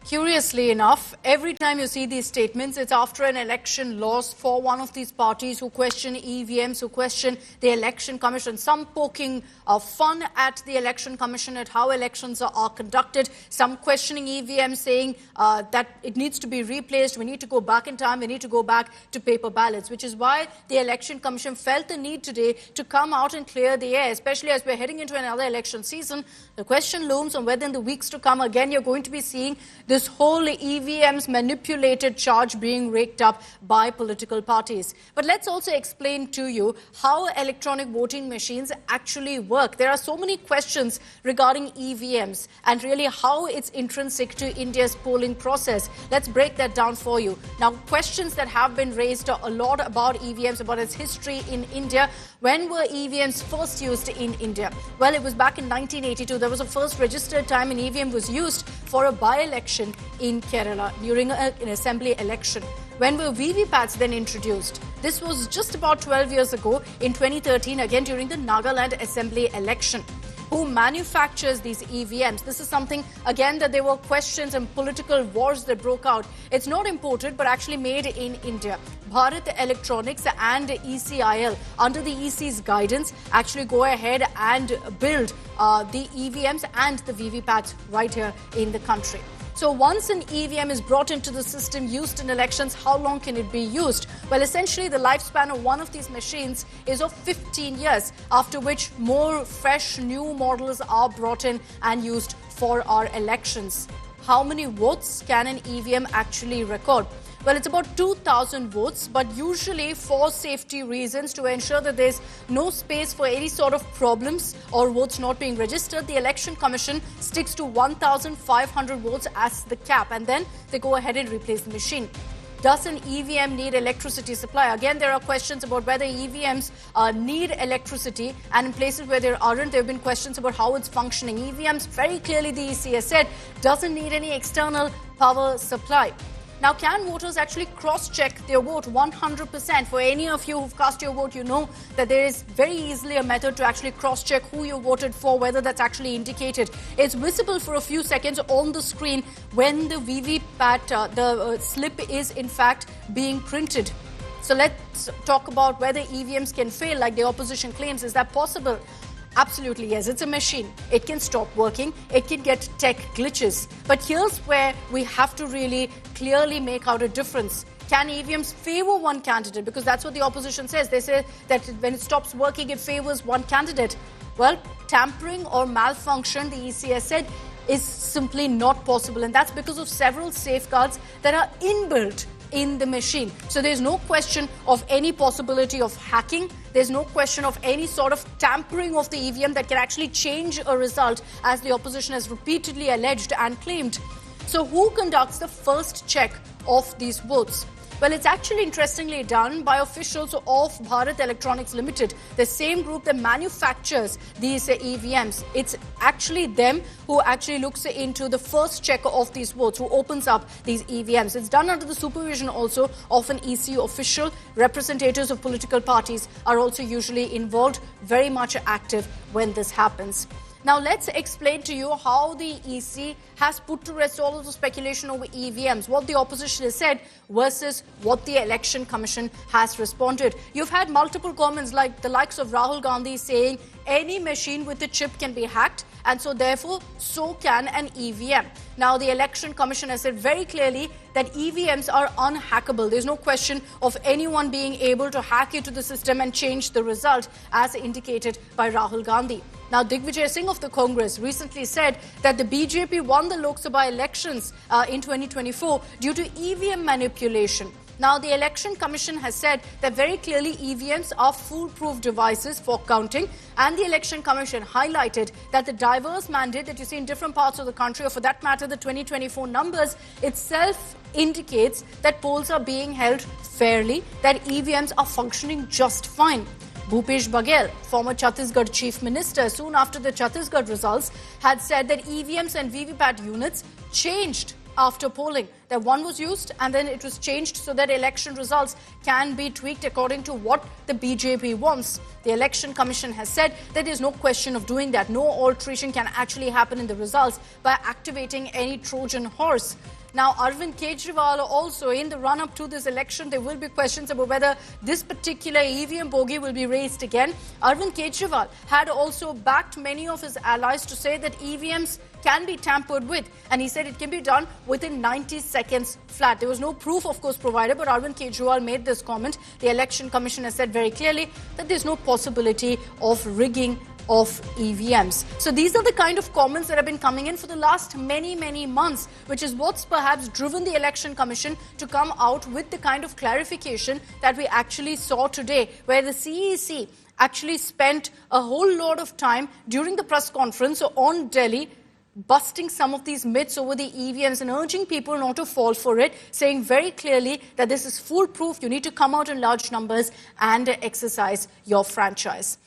Curiously enough, every time you see these statements, it's after an election loss for one of these parties who question EVMs, who question the Election Commission. Some poking fun at the Election Commission, at how elections are conducted. Some questioning EVMs, saying that it needs to be replaced. We need to go back in time. We need to go back to paper ballots, which is why the Election Commission felt the need today to come out and clear the air, especially as we're heading into another election season. The question looms on whether in the weeks to come, again, you're going to be seeing this whole EVMs manipulated charge being raked up by political parties. But let's also explain to you how electronic voting machines actually work. There are so many questions regarding EVMs and really how it's intrinsic to India's polling process. Let's break that down for you. Now, questions that have been raised a lot about EVMs, about its history in India. When were EVMs first used in India? Well, it was back in 1982. There was a first registered time an EVM was used for a by-election in Kerala during an assembly election. When were VVPATs then introduced? This was just about 12 years ago in 2013, again during the Nagaland assembly election. Who manufactures these EVMs? This is something, again, that there were questions and political wars that broke out. It's not imported, but actually made in India. Bharat Electronics and ECIL, under the EC's guidance, actually go ahead and build the EVMs and the VVPATs right here in the country. So once an EVM is brought into the system, used in elections, how long can it be used? Well, essentially, the lifespan of one of these machines is of 15 years, after which more fresh, new models are brought in and used for our elections. How many votes can an EVM actually record? Well, it's about 2,000 votes, but usually for safety reasons, to ensure that there's no space for any sort of problems or votes not being registered, the Election Commission sticks to 1,500 votes as the cap, and then they go ahead and replace the machine. Does an EVM need electricity supply? Again, there are questions about whether EVMs need electricity, and in places where there aren't, there have been questions about how it's functioning. EVMs, very clearly the EC has said, doesn't need any external power supply. Now, can voters actually cross-check their vote 100%? For any of you who've cast your vote, you know that there is very easily a method to actually cross-check who you voted for, whether that's actually indicated. It's visible for a few seconds on the screen when the VVPAT, the slip is in fact being printed. So let's talk about whether EVMs can fail, like the opposition claims. Is that possible? Absolutely, yes. It's a machine. It can stop working. It can get tech glitches. But here's where we have to really clearly make out a difference. Can EVMs favor one candidate? Because that's what the opposition says. They say that when it stops working, it favors one candidate. Well, tampering or malfunction, the EC has said, is simply not possible. And that's because of several safeguards that are inbuilt in the machine. So there's no question of any possibility of hacking. There's no question of any sort of tampering of the EVM that can actually change a result, as the opposition has repeatedly alleged and claimed. So who conducts the first check of these votes? Well, it's actually interestingly done by officials of Bharat Electronics Limited, the same group that manufactures these EVMs. It's actually them who actually looks into the first check of these votes, who opens up these EVMs. It's done under the supervision also of an EC official. Representatives of political parties are also usually involved, very much active when this happens. Now, let's explain to you how the EC has put to rest all of the speculation over EVMs, what the opposition has said versus what the Election Commission has responded. You've had multiple comments like the likes of Rahul Gandhi saying any machine with a chip can be hacked, and so therefore so can an EVM. Now, the Election Commission has said very clearly that EVMs are unhackable. There's no question of anyone being able to hack into the system and change the result, as indicated by Rahul Gandhi. Now, Digvijay Singh of the Congress recently said that the BJP won the Lok Sabha elections in 2024 due to EVM manipulation. Now, the Election Commission has said that very clearly EVMs are foolproof devices for counting, and the Election Commission highlighted that the diverse mandate that you see in different parts of the country, or for that matter the 2024 numbers itself, indicates that polls are being held fairly, that EVMs are functioning just fine. Bhupesh Baghel, former Chhattisgarh Chief Minister, soon after the Chhattisgarh results, had said that EVMs and VVPAT units changed after polling. that one was used and then it was changed so that election results can be tweaked according to what the BJP wants. The Election Commission has said that there's no question of doing that. No alteration can actually happen in the results by activating any Trojan horse. Now, Arvind Kejriwal also, in the run-up to this election, there will be questions about whether this particular EVM bogey will be raised again. Arvind Kejriwal had also backed many of his allies to say that EVMs can be tampered with, and he said it can be done within 90 seconds flat. There was no proof, of course, provided, but Arvind Kejriwal made this comment. The Election Commission has said very clearly that there's no possibility of rigging of EVMs. So these are the kind of comments that have been coming in for the last many months, which is what's perhaps driven the Election Commission to come out with the kind of clarification that we actually saw today, where the CEC actually spent a whole lot of time during the press conference on Delhi busting some of these myths over the EVMs and urging people not to fall for it, saying very clearly that this is foolproof. You need to come out in large numbers and exercise your franchise.